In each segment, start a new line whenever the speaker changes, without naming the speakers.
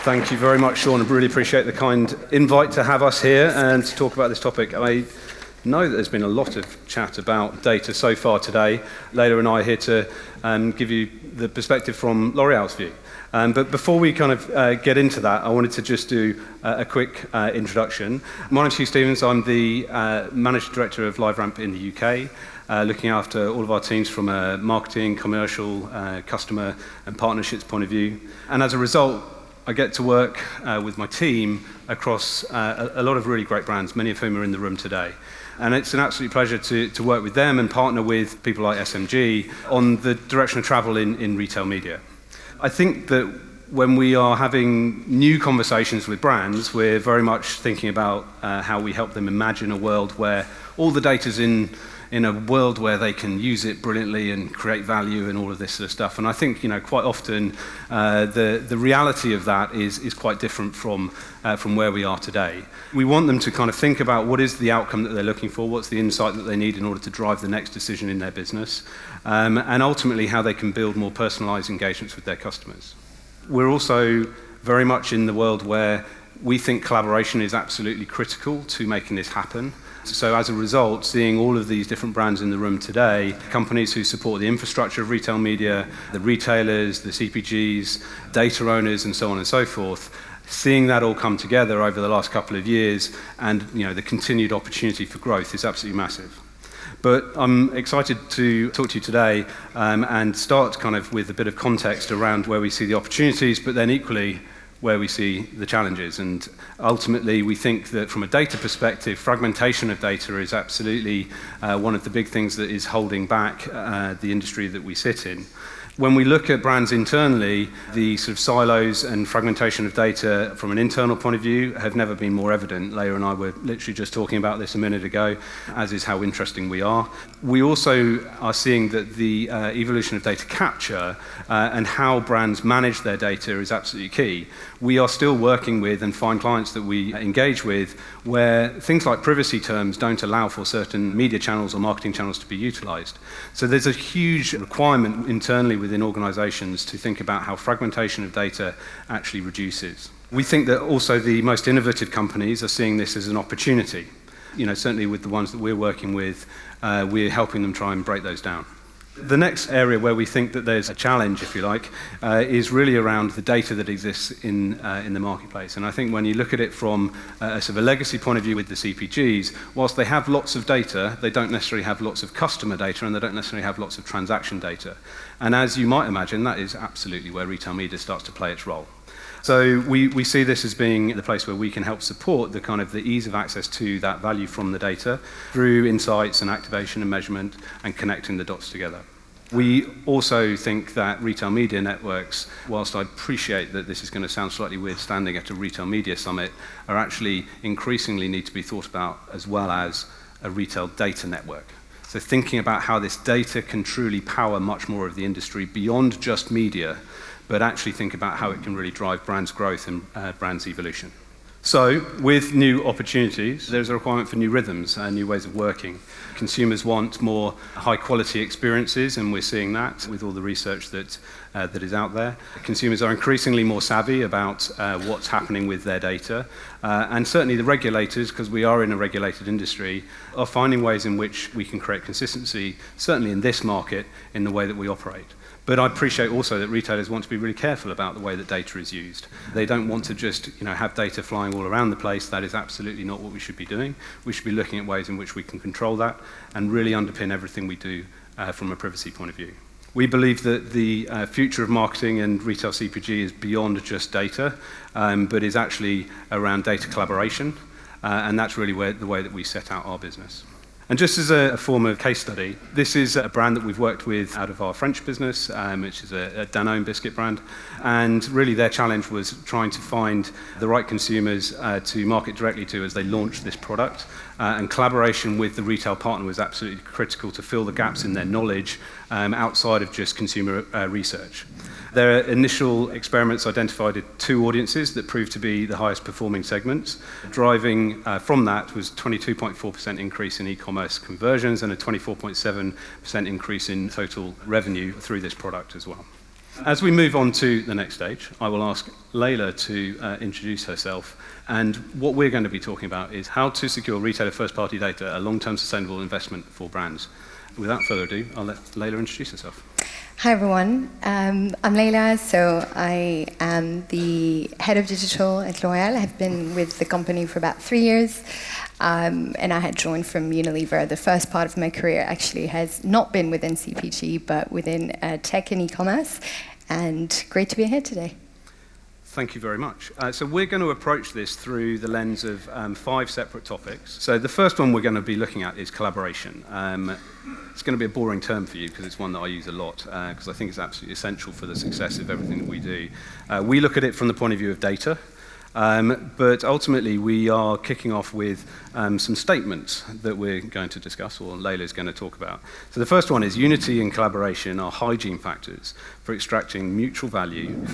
Thank you very much, Sean. I really appreciate the kind invite to have us here and to talk about this topic. I know that there's been a lot of chat about data so far today. Leila and I are here to give you the perspective from L'Oréal's view. But before we kind of get into that, I wanted to just do a quick introduction. My name's Hugh Stevens. I'm the Managing Director of LiveRamp in the UK, looking after all of our teams from a marketing, commercial, customer and partnerships point of view. And as a result, I get to work with my team across a lot of really great brands, many of whom are in the room today. And it's an absolute pleasure to work with them and partner with people like SMG on the direction of travel in retail media. I think that when we are having new conversations with brands, we're very much thinking about how we help them imagine a world where all the data's in a world where they can use it brilliantly and create value and all of this sort of stuff. And I think, quite often the reality of that is quite different from where we are today. We want them to kind of think about what is the outcome that they're looking for, what's the insight that they need in order to drive the next decision in their business, and ultimately how they can build more personalized engagements with their customers. We're also very much in the world where we think collaboration is absolutely critical to making this happen. So as a result, seeing all of these different brands in the room today, companies who support the infrastructure of retail media, the retailers, the CPGs, data owners, and so on and so forth, seeing that all come together over the last couple of years and the continued opportunity for growth is absolutely massive. But I'm excited to talk to you today and start kind of with a bit of context around where we see the opportunities, but then equally where we see the challenges. And ultimately, we think that from a data perspective, fragmentation of data is absolutely one of the big things that is holding back the industry that we sit in. When we look at brands internally, the sort of silos and fragmentation of data from an internal point of view have never been more evident. Leila and I were literally just talking about this a minute ago, as is how interesting we are. We also are seeing that the evolution of data capture and how brands manage their data is absolutely key. We are still working with and find clients that we engage with where things like privacy terms don't allow for certain media channels or marketing channels to be utilized. So there's a huge requirement internally within organizations to think about how fragmentation of data actually reduces. We think that also the most innovative companies are seeing this as an opportunity. Certainly with the ones that we're working with, we're helping them try and break those down. The next area where we think that there's a challenge, if you like, is really around the data that exists in the marketplace. And I think when you look at it from a sort of a legacy point of view with the CPGs, whilst they have lots of data, they don't necessarily have lots of customer data and they don't necessarily have lots of transaction data. And as you might imagine, that is absolutely where retail media starts to play its role. So we see this as being the place where we can help support the kind of the ease of access to that value from the data through insights and activation and measurement and connecting the dots together. We also think that retail media networks, whilst I appreciate that this is going to sound slightly weird standing at a retail media summit, are actually increasingly need to be thought about as well as a retail data network. So thinking about how this data can truly power much more of the industry beyond just media, but actually think about how it can really drive brands' growth and brands' evolution. So, with new opportunities, there's a requirement for new rhythms and new ways of working. Consumers want more high-quality experiences, and we're seeing that with all the research that is out there. Consumers are increasingly more savvy about what's happening with their data, and certainly the regulators, because we are in a regulated industry, are finding ways in which we can create consistency, certainly in this market, in the way that we operate. But I appreciate also that retailers want to be really careful about the way that data is used. They don't want to just have data flying all around the place. That is absolutely not what we should be doing. We should be looking at ways in which we can control that and really underpin everything we do from a privacy point of view. We believe that the future of marketing and retail CPG is beyond just data, but is actually around data collaboration, and that's really the way that we set out our business. And just as a form of case study, this is a brand that we've worked with out of our French business, which is a Danone biscuit brand. And really their challenge was trying to find the right consumers to market directly to as they launched this product. And collaboration with the retail partner was absolutely critical to fill the gaps in their knowledge outside of just consumer research. Their initial experiments identified two audiences that proved to be the highest performing segments. Driving from that was 22.4% increase in e-commerce conversions and a 24.7% increase in total revenue through this product as well. As we move on to the next stage, I will ask Leila to introduce herself. And what we're going to be talking about is how to secure retailer first-party data, a long-term sustainable investment for brands. Without further ado, I'll let Leila introduce herself.
Hi everyone, I'm Leila, so I am the head of digital at L'Oréal. I have been with the company for about 3 years, and I had joined from Unilever. The first part of my career actually has not been within CPG, but within tech and e-commerce, and great to be here today.
Thank you very much. So we're going to approach this through the lens of 5 separate topics. So the first one we're going to be looking at is collaboration. It's going to be a boring term for you because it's one that I use a lot because I think it's absolutely essential for the success of everything that we do. We look at it from the point of view of data, but ultimately we are kicking off with some statements that we're going to discuss, or Leila's going to talk about. So the first one is unity and collaboration are hygiene factors for extracting mutual value.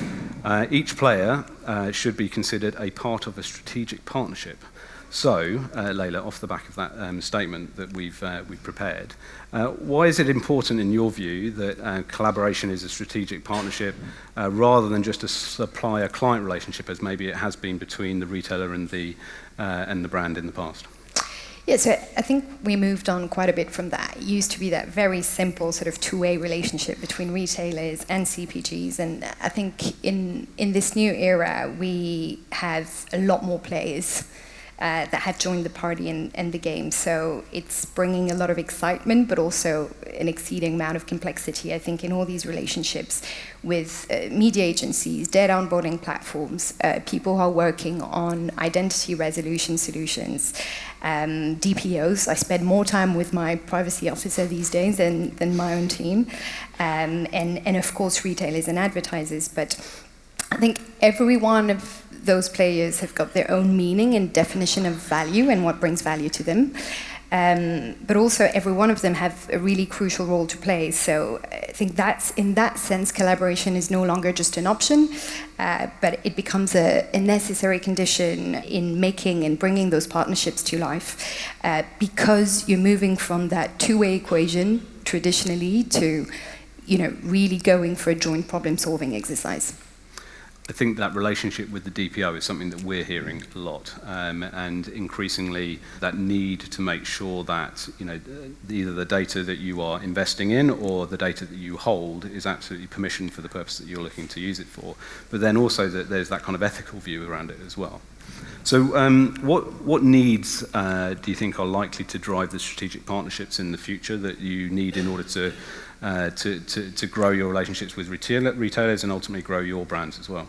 Each player should be considered a part of a strategic partnership. So, Leila, off the back of that statement that we've prepared, why is it important in your view that collaboration is a strategic partnership rather than just a supplier-client relationship as maybe it has been between the retailer and the brand in the past?
Yeah, so I think we moved on quite a bit from that. It used to be that very simple sort of two-way relationship between retailers and CPGs, and I think in this new era we have a lot more players that have joined the party and the game. So it's bringing a lot of excitement, but also an exceeding amount of complexity, I think, in all these relationships with media agencies, data onboarding platforms, people who are working on identity resolution solutions, DPOs. I spend more time with my privacy officer these days than my own team, and of course retailers and advertisers. But I think every one of those players have got their own meaning and definition of value and what brings value to them. But also every one of them have a really crucial role to play. So I think that's, in that sense, collaboration is no longer just an option, but it becomes a necessary condition in making and bringing those partnerships to life, because you're moving from that two-way equation traditionally to, really going for a joint problem-solving exercise.
I think that relationship with the DPO is something that we're hearing a lot, and increasingly that need to make sure that either the data that you are investing in or the data that you hold is absolutely permissioned for the purpose that you're looking to use it for, but then also that there's that kind of ethical view around it as well. So what needs do you think are likely to drive the strategic partnerships in the future that you need in order to grow your relationships with retailers and ultimately grow your brands as well?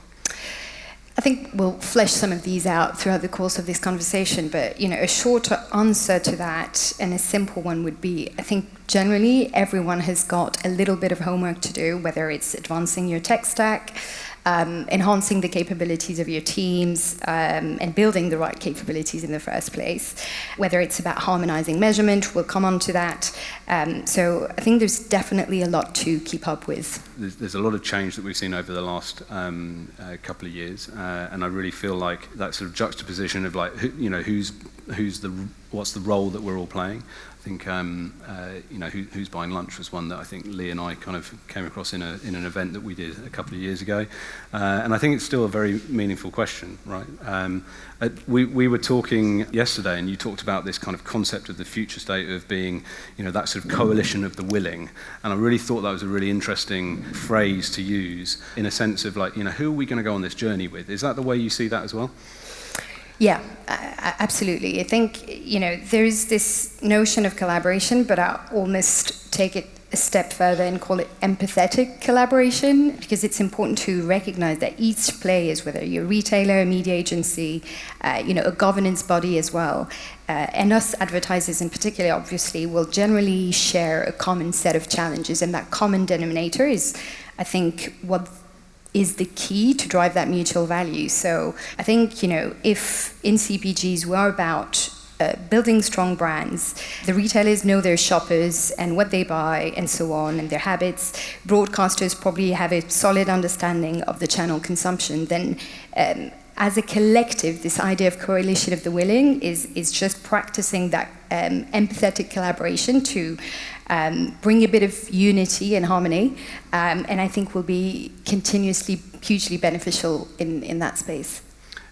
I think we'll flesh some of these out throughout the course of this conversation, but a shorter answer to that and a simple one would be, I think generally everyone has got a little bit of homework to do, whether it's advancing your tech stack, enhancing the capabilities of your teams, and building the right capabilities in the first place. Whether it's about harmonizing measurement, we'll come on to that. So I think there's definitely a lot to keep up with.
There's a lot of change that we've seen over the last couple of years, and I really feel like that sort of juxtaposition of what's the role that we're all playing. I think who's buying lunch was one that I think Lee and I kind of came across in an event that we did a couple of years ago, and I think it's still a very meaningful question, right? We were talking yesterday, and you talked about this kind of concept of the future state of being, that sort of coalition of the willing, and I really thought that was a really interesting phrase to use in a sense of who are we going to go on this journey with? Is that the way you see that as well?
Yeah, absolutely. I think, there's this notion of collaboration, but I almost take it a step further and call it empathetic collaboration, because it's important to recognize that each player, whether you're a retailer, a media agency, a governance body as well, and us advertisers in particular, obviously, will generally share a common set of challenges, and that common denominator is, I think, what is the key to drive that mutual value. So I think, if in CPGs we're about building strong brands, the retailers know their shoppers and what they buy and so on, and their habits, broadcasters probably have a solid understanding of the channel consumption, then as a collective, this idea of coalition of the willing is just practicing that empathetic collaboration to bring a bit of unity and harmony, and I think will be continuously hugely beneficial in that space.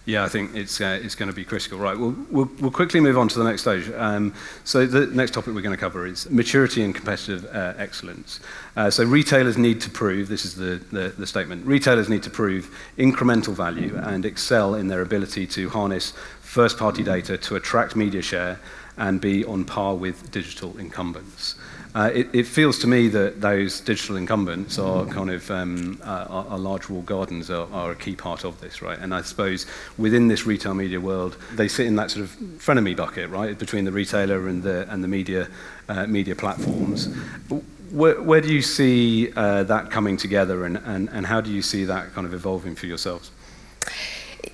Yeah, I think it's going to be critical. Right, we'll quickly move on to the next stage. So the next topic we're going to cover is maturity and competitive excellence. So retailers need to prove, this is the statement, retailers need to prove incremental value and excel in their ability to harness first-party data to attract media share and be on par with digital incumbents. It feels to me that those digital incumbents are kind of our large walled gardens are a key part of this, right? And I suppose within this retail media world, they sit in that sort of frenemy bucket, right, between the retailer and the media platforms. Where do you see that coming together, and how do you see that kind of evolving for yourselves?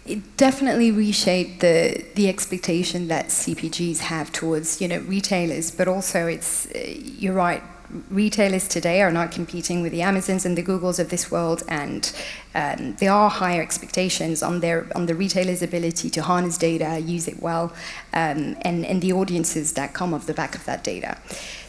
It definitely reshaped the expectation that CPGs have towards retailers, but also you're right, retailers today are not competing with the Amazons and the Googles of this world, and there are higher expectations on the retailers' ability to harness data, use it well, and the audiences that come off the back of that data.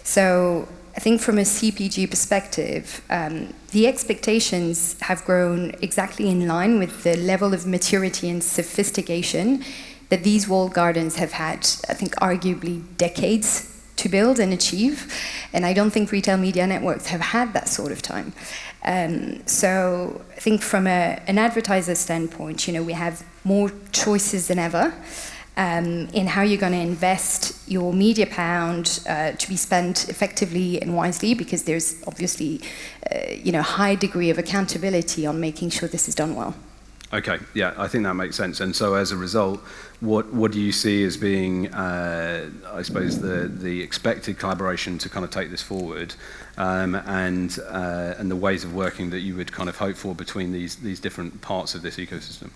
So I think from a CPG perspective, the expectations have grown exactly in line with the level of maturity and sophistication that these walled gardens have had, I think, arguably decades to build and achieve. And I don't think retail media networks have had that sort of time. So I think from an advertiser standpoint, we have more choices than ever. In how you're going to invest your media pound to be spent effectively and wisely, because there's obviously high degree of accountability on making sure this is done well.
Okay, yeah, I think that makes sense. And so as a result, what do you see as being, I suppose, the expected collaboration to kind of take this forward, and the ways of working that you would kind of hope for between these different parts of this ecosystem?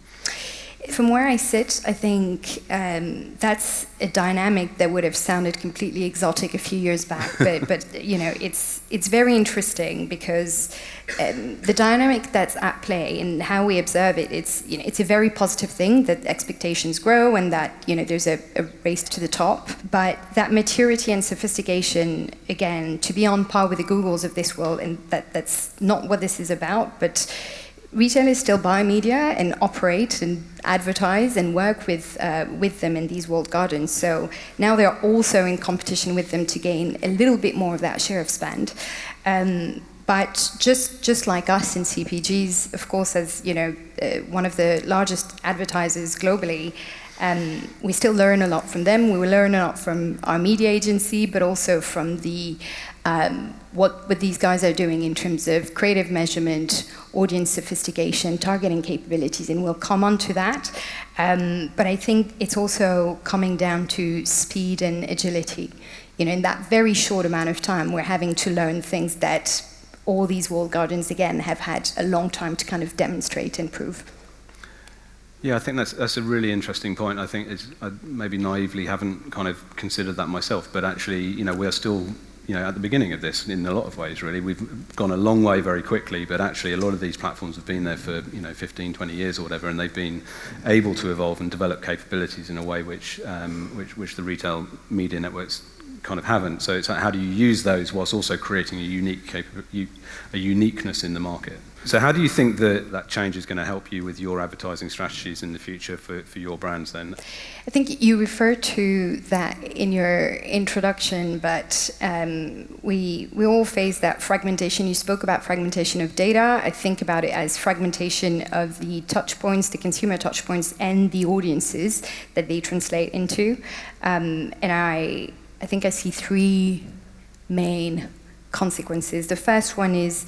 From where I sit, I think that's a dynamic that would have sounded completely exotic a few years back, but it's very interesting because the dynamic that's at play and how we observe it, it's a very positive thing that expectations grow and that there's a race to the top. But that maturity and sophistication, again, to be on par with the Googles of this world, and that's not what this is about, but retailers still buy media and operate and advertise and work with them in these walled gardens. So now they're also in competition with them to gain a little bit more of that share of spend. But just like us in CPGs, of course, as one of the largest advertisers globally, we still learn a lot from them. We will learn a lot from our media agency, but also from the what these guys are doing in terms of creative measurement, audience sophistication, targeting capabilities, and we'll come on to that. But I think it's also coming down to speed and agility. In that very short amount of time, we're having to learn things that all these walled gardens, again, have had a long time to kind of demonstrate and prove.
Yeah, I think that's a really interesting point. I think I maybe naively haven't kind of considered that myself, but actually, we are still at the beginning of this in a lot of ways, really. We've gone a long way very quickly, but actually a lot of these platforms have been there for 15, 20 years or whatever, and they've been able to evolve and develop capabilities in a way which the retail media networks kind of haven't. So it's like, how do you use those whilst also creating a uniqueness in the market? So how do you think that change is going to help you with your advertising strategies in the future for your brands then?
I think you referred to that in your introduction, but we all face that fragmentation. You spoke about fragmentation of data. I think about it as fragmentation of the touch points, the consumer touch points, and the audiences that they translate into. And I think I see three main consequences. The first one is,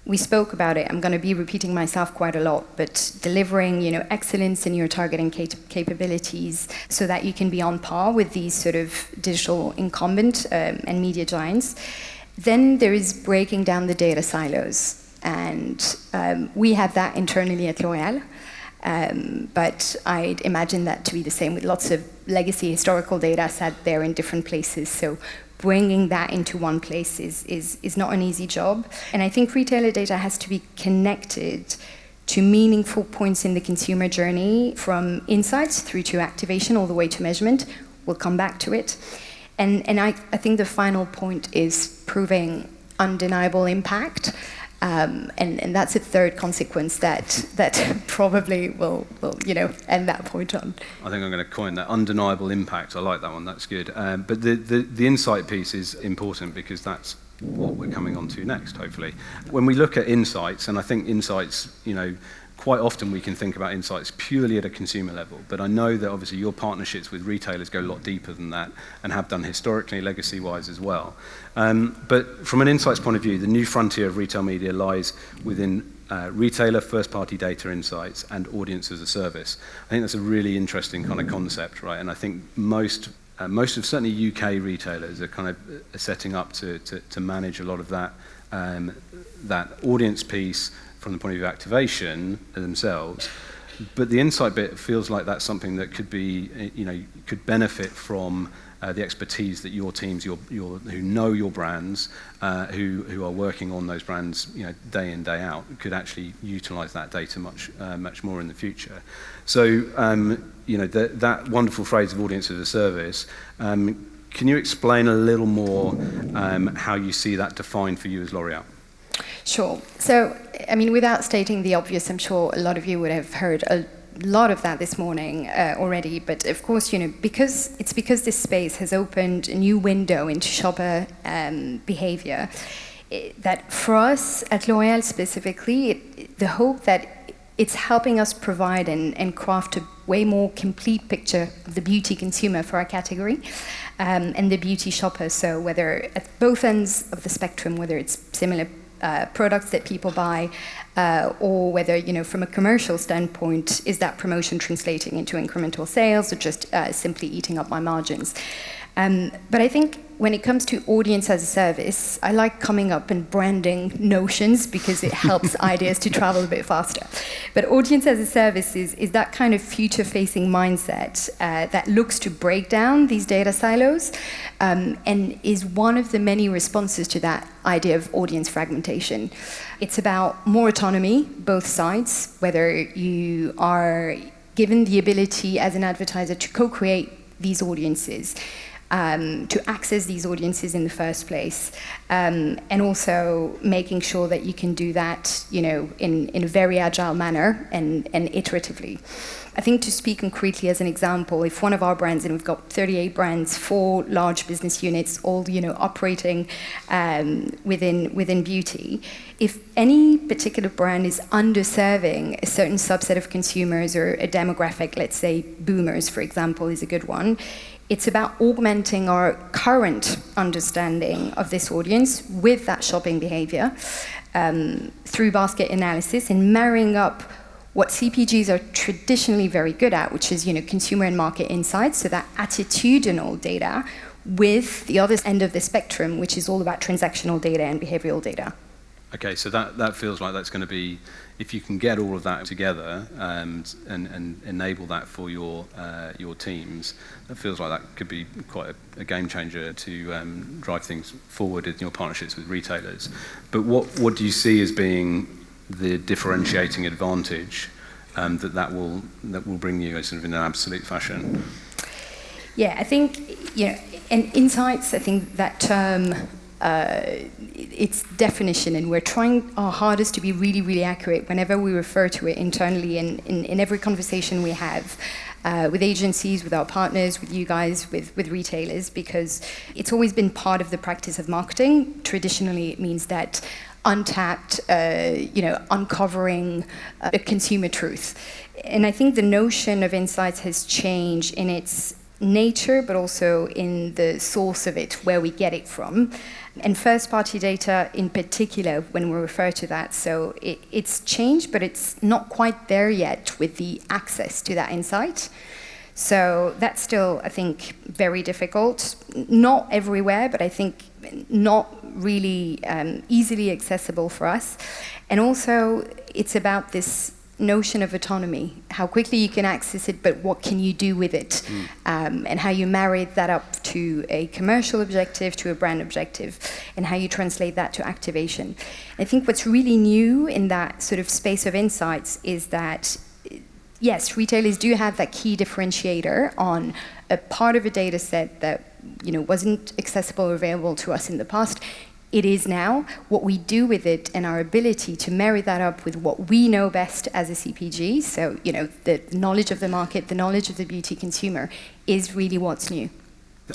we spoke about it, I'm going to be repeating myself quite a lot, but delivering excellence in your targeting capabilities so that you can be on par with these sort of digital incumbent and media giants. Then there is breaking down the data silos, and we have that internally at L'Oréal. But I'd imagine that to be the same with lots of legacy historical data sat there in different places. So bringing that into one place is not an easy job. And I think retailer data has to be connected to meaningful points in the consumer journey, from insights through to activation all the way to measurement. We'll come back to it. And I think the final point is proving undeniable impact. And that's a third consequence that probably will end that point on.
I think I'm going to coin that, undeniable impact. I like that one. That's good. But the insight piece is important because that's what we're coming on to next, hopefully. When we look at insights, and I think insights, quite often we can think about insights purely at a consumer level, but I know that obviously your partnerships with retailers go a lot deeper than that and have done historically, legacy-wise as well. But from an insights point of view, the new frontier of retail media lies within retailer first-party data insights and audience as a service. I think that's a really interesting kind of concept, right? And I think most of certainly UK retailers are kind of setting up to manage a lot of that that audience piece from the point of view of activation themselves. But the insight bit feels like that's something that could be, could benefit from the expertise that your teams, who know your brands, who are working on those brands, day in, day out, could actually utilize that data much more in the future. So, that wonderful phrase of audience as a service, can you explain a little more how you see that defined for you as L'Oréal?
Sure. So, without stating the obvious, I'm sure a lot of you would have heard a lot of that this morning already. But of course, because this space has opened a new window into shopper behavior, that for us at L'Oréal specifically, the hope that it's helping us provide and craft a way more complete picture of the beauty consumer for our category and the beauty shopper. So whether at both ends of the spectrum, whether it's similar products that people buy, or whether, from a commercial standpoint, is that promotion translating into incremental sales or just simply eating up my margins? But I think when it comes to audience as a service, I like coming up and branding notions because it helps ideas to travel a bit faster. But audience as a service is that kind of future-facing mindset that looks to break down these data silos and is one of the many responses to that idea of audience fragmentation. It's about more autonomy, both sides, whether you are given the ability as an advertiser to co-create these audiences, to access these audiences in the first place, and also making sure that you can do that, in a very agile manner and iteratively. I think, to speak concretely as an example, if one of our brands, and we've got 38 brands, 4 large business units, all operating within beauty, if any particular brand is underserving a certain subset of consumers or a demographic, let's say boomers, for example, is a good one. It's about augmenting our current understanding of this audience with that shopping behavior through basket analysis and marrying up what CPGs are traditionally very good at, which is consumer and market insights, so that attitudinal data, with the other end of the spectrum, which is all about transactional data and behavioral data.
Okay, so that feels like that's going to be, if you can get all of that together and enable that for your teams, that feels like that could be quite a game changer to drive things forward in your partnerships with retailers. But what do you see as being the differentiating advantage that will bring you sort of in an absolute fashion?
Yeah, I think and insights. I think that term. Its definition, and we're trying our hardest to be really, really accurate whenever we refer to it internally and in every conversation we have with agencies, with our partners, with you guys, with retailers, because it's always been part of the practice of marketing. Traditionally, it means that untapped, uncovering a consumer truth. And I think the notion of insights has changed in its nature, but also in the source of it, where we get it from. And first-party data in particular, when we refer to that, so it's changed, but it's not quite there yet with the access to that insight. So that's still, I think, very difficult. Not everywhere, but I think not really easily accessible for us. And also, it's about this notion of autonomy, how quickly you can access it, but what can you do with it, and how you marry that up to a commercial objective, to a brand objective, and how you translate that to activation. I think what's really new in that sort of space of insights is that, yes, retailers do have that key differentiator on a part of a data set that wasn't accessible or available to us in the past. It is now. What we do with it and our ability to marry that up with what we know best as a CPG, so the knowledge of the market, the knowledge of the beauty consumer, is really what's new.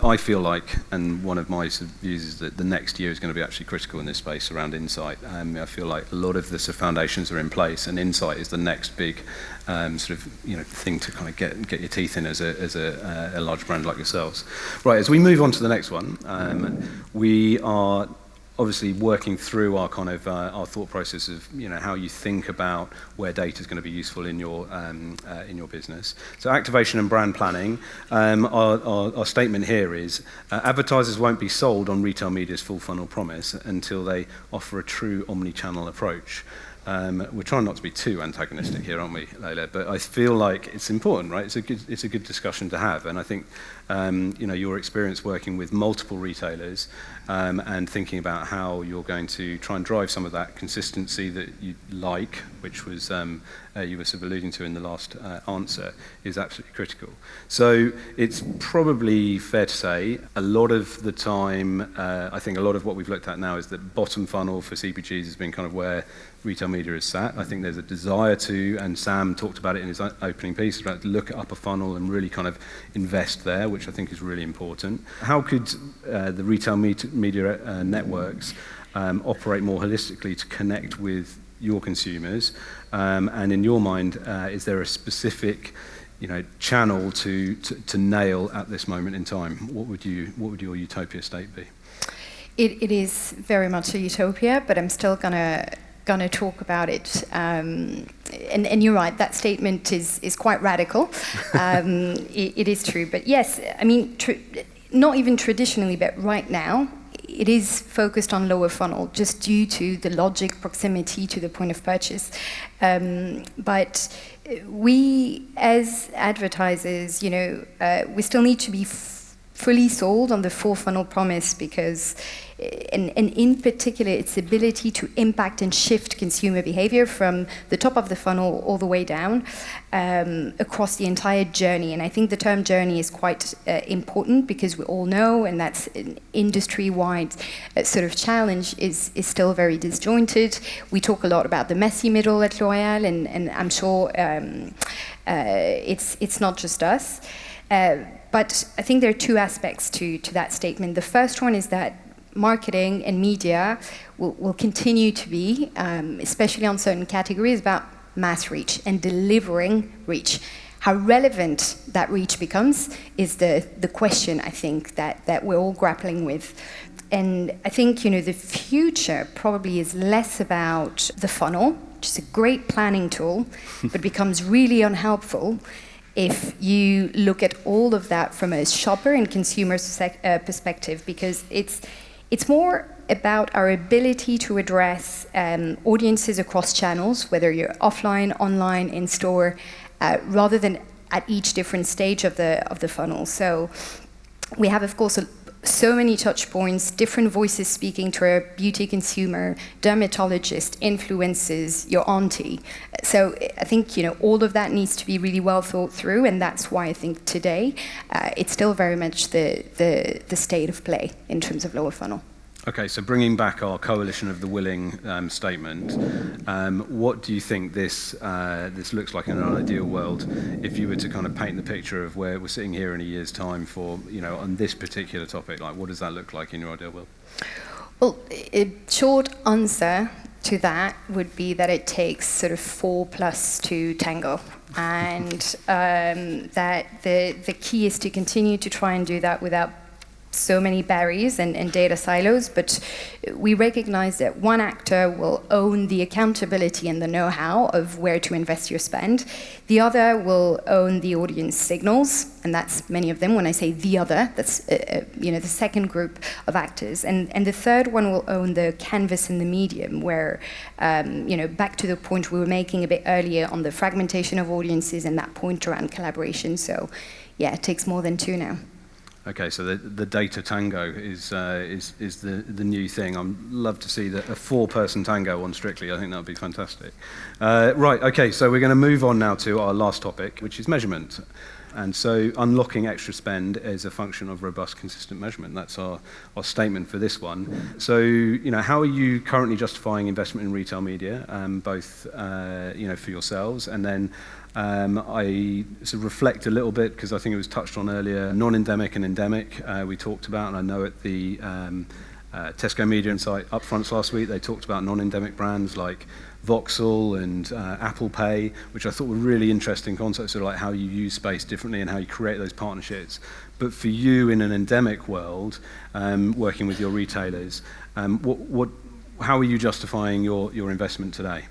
I feel like, and one of my views is that the next year is going to be actually critical in this space around insight. I feel like a lot of the foundations are in place, and insight is the next big thing to kind of get your teeth in as a large brand like yourselves. Right, as we move on to the next one, we are obviously working through our kind of our thought process of how you think about where data is going to be useful in your business. So activation and brand planning. Our statement here is advertisers won't be sold on retail media's full funnel promise until they offer a true omni-channel approach. We're trying not to be too antagonistic here, aren't we, Leila? But I feel like it's important, right? It's a good discussion to have, and I think your experience working with multiple retailers and thinking about how you're going to try and drive some of that consistency that you like, which was you were sort of alluding to in the last answer, is absolutely critical. So it's probably fair to say a lot of the time, I think a lot of what we've looked at now is that bottom funnel for CPGs has been kind of where retail media is sat. I think there's a desire to, and Sam talked about it in his opening piece, about to look at upper funnel and really kind of invest there, which I think is really important. How could the retail media networks operate more holistically to connect with your consumers? And in your mind, is there a specific channel to nail at this moment in time? What would your utopia state be?
It is very much a utopia, but I'm still gonna talk about it. And you're right, that statement is quite radical. It is true, but yes, I mean, not even traditionally, but right now, it is focused on lower funnel, just due to the logic proximity to the point of purchase. But we, as advertisers, we still need to be fully sold on the full funnel promise, because and in particular its ability to impact and shift consumer behavior from the top of the funnel all the way down across the entire journey. And I think the term journey is quite important, because we all know, and that's an industry-wide sort of challenge, is still very disjointed. We talk a lot about the messy middle at L'Oréal, and I'm sure it's not just us. But I think there are two aspects to that statement. The first one is that marketing and media will continue to be, especially on certain categories, about mass reach and delivering reach. How relevant that reach becomes is the question, I think, that we're all grappling with. And I think, the future probably is less about the funnel, which is a great planning tool, but becomes really unhelpful if you look at all of that from a shopper and consumer perspective, because it's more about our ability to address audiences across channels, whether you're offline, online, in store, rather than at each different stage of the funnel. So we have, of course, so many touch points, different voices speaking to our beauty consumer, dermatologist, influencers, your auntie. So I think, all of that needs to be really well thought through, and that's why I think today it's still very much the state of play in terms of lower funnel.
Okay, so bringing back our coalition of the willing statement, what do you think this looks like in an ideal world, if you were to kind of paint the picture of where we're sitting here in a year's time for, on this particular topic? Like, what does that look like in your ideal world?
Well, a short answer to that would be that it takes sort of 4+ to tango, and that the key is to continue to try and do that without so many barriers and data silos, but we recognize that one actor will own the accountability and the know-how of where to invest your spend. The other will own the audience signals, and that's many of them. When I say the other, that's the second group of actors, and the third one will own the canvas and the medium, where back to the point we were making a bit earlier on the fragmentation of audiences and that point around collaboration. So yeah, it takes more than two now.
Okay, so the data tango is the new thing. I'd love to see a four-person tango on Strictly. I think that would be fantastic. Right, okay, so we're going to move on now to our last topic, which is measurement. And so unlocking extra spend is a function of robust, consistent measurement. That's our statement for this one. So, how are you currently justifying investment in retail media, both, for yourselves, and then I sort of reflect a little bit, because I think it was touched on earlier, non-endemic and endemic we talked about, and I know at the Tesco Media Insight upfronts last week, they talked about non-endemic brands like Voxel and Apple Pay, which I thought were really interesting concepts, sort of like how you use space differently and how you create those partnerships. But for you in an endemic world, working with your retailers, how are you justifying your investment today?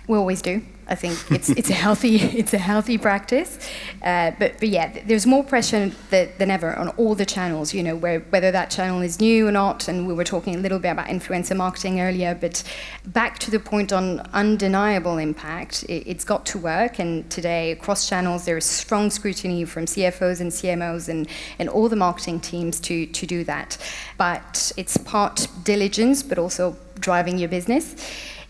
We always do. I think it's a healthy practice, but yeah, there's more pressure than ever on all the channels. Whether that channel is new or not. And we were talking a little bit about influencer marketing earlier, but back to the point on undeniable impact, it's got to work. And today, across channels, there is strong scrutiny from CFOs and CMOs and all the marketing teams to do that. But it's part diligence, but also driving your business.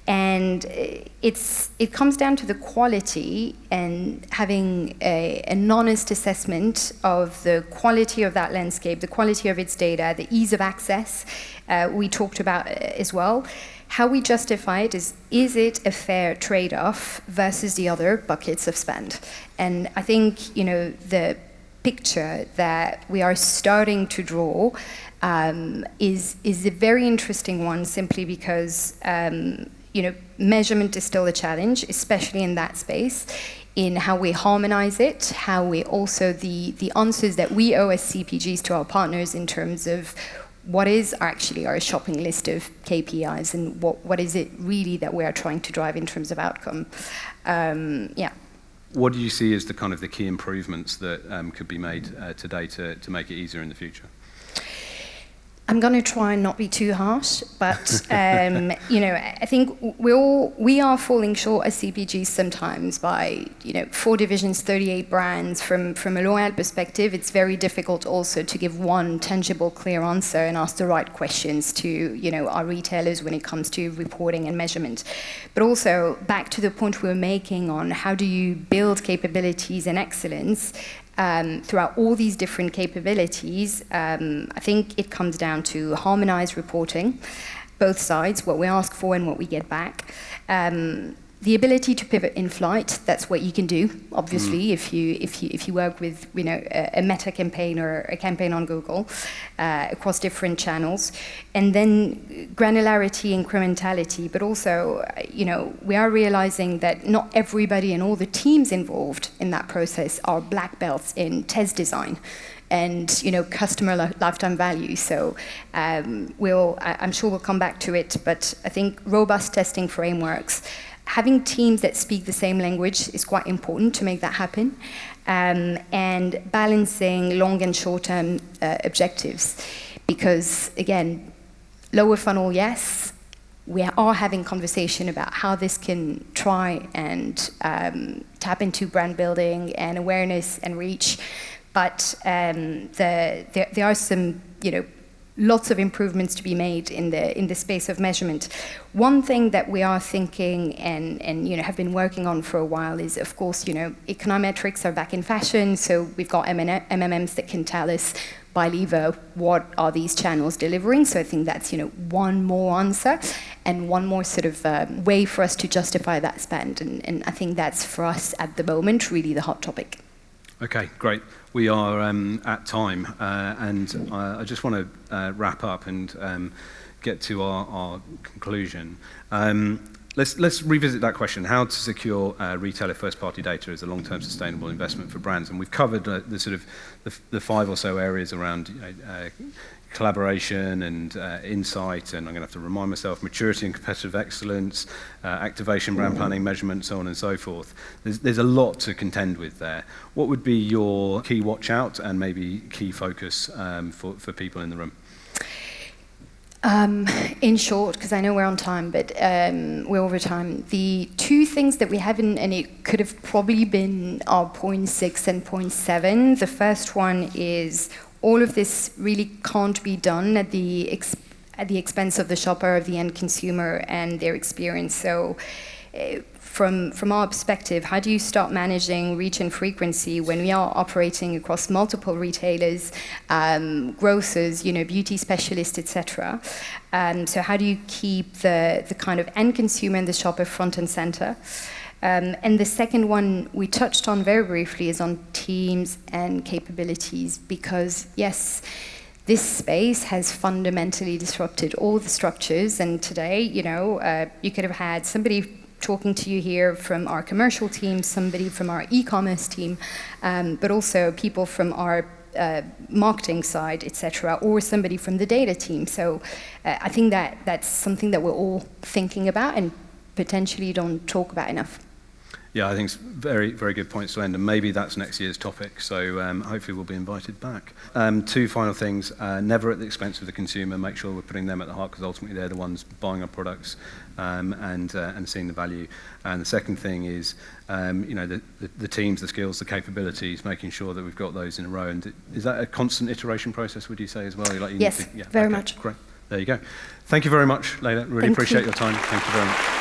And it comes down to the quality and having an honest assessment of the quality of that landscape, the quality of its data, the ease of access we talked about as well. How we justify it is it a fair trade-off versus the other buckets of spend? And I think, the picture that we are starting to draw is a very interesting one, simply because measurement is still a challenge, especially in that space, in how we harmonize it, how we also, the answers that we owe as CPGs to our partners in terms of what is actually our shopping list of KPIs and what is it really that we are trying to drive in terms of outcome.
What do you see as the key improvements that could be made today to make it easier in the future?
I'm going to try and not be too harsh, but I think we are falling short as CPGs sometimes by 4 divisions, 38 brands. From a L'Oréal perspective, it's very difficult also to give one tangible, clear answer and ask the right questions to our retailers when it comes to reporting and measurement. But also back to the point we were making on how do you build capabilities and excellence. Throughout all these different capabilities, I think it comes down to harmonized reporting, both sides, what we ask for and what we get back. The ability to pivot in flight, that's what you can do, obviously, if you work with a meta campaign or a campaign on Google across different channels. And then granularity, incrementality, but also, we are realizing that not everybody and all the teams involved in that process are black belts in test design and customer lifetime value. So I'm sure we'll come back to it, but I think robust testing frameworks, having teams that speak the same language is quite important to make that happen, and balancing long and short-term objectives. Because, again, lower funnel, yes, we are having conversation about how this can try and tap into brand building and awareness and reach, but there are some, lots of improvements to be made in the space of measurement. One thing that we are thinking and have been working on for a while is, of course, econometrics are back in fashion, so we've got MMMs that can tell us by lever what are these channels delivering. So I think that's one more answer and one more sort of way for us to justify that spend. And I think that's for us at the moment really the hot topic. Okay, great. We are at time, and I just want to wrap up and get to our conclusion.
let's revisit that question: how to secure retailer first-party data as a long-term sustainable investment for brands. And we've covered the sort of the 5 or so areas around collaboration and insight, and I'm going to have to remind myself, maturity and competitive excellence, activation, brand planning, measurement, so on and so forth. There's a lot to contend with there. What would be your key watch out and maybe key focus for people in the room?
In short, because I know we're on time, but we're over time, the 2 things that we haven't, and it could have probably been our point 6 and point 7. The first one is all of this really can't be done at the expense of the shopper, of the end consumer, and their experience. So from our perspective, how do you start managing reach and frequency when we are operating across multiple retailers, grocers, beauty specialists, etc.? So how do you keep the kind of end consumer and the shopper front and center? And the second one we touched on very briefly is on teams and capabilities, because yes, this space has fundamentally disrupted all the structures, and today, you could have had somebody talking to you here from our commercial team, somebody from our e-commerce team, but also people from our marketing side, etc., or somebody from the data team. So I think that's something that we're all thinking about and potentially don't talk about enough.
Yeah, I think it's very, very good points to end, and maybe that's next year's topic, so hopefully we'll be invited back. 2 final things: never at the expense of the consumer. Make sure we're putting them at the heart, because ultimately they're the ones buying our products and seeing the value. And the second thing is, the teams, the skills, the capabilities, making sure that we've got those in a row. And is that a constant iteration process, would you say, as well?
Yes, very much.
Great. There you go. Thank you very much, Leila. Really appreciate your time. Thank you very much.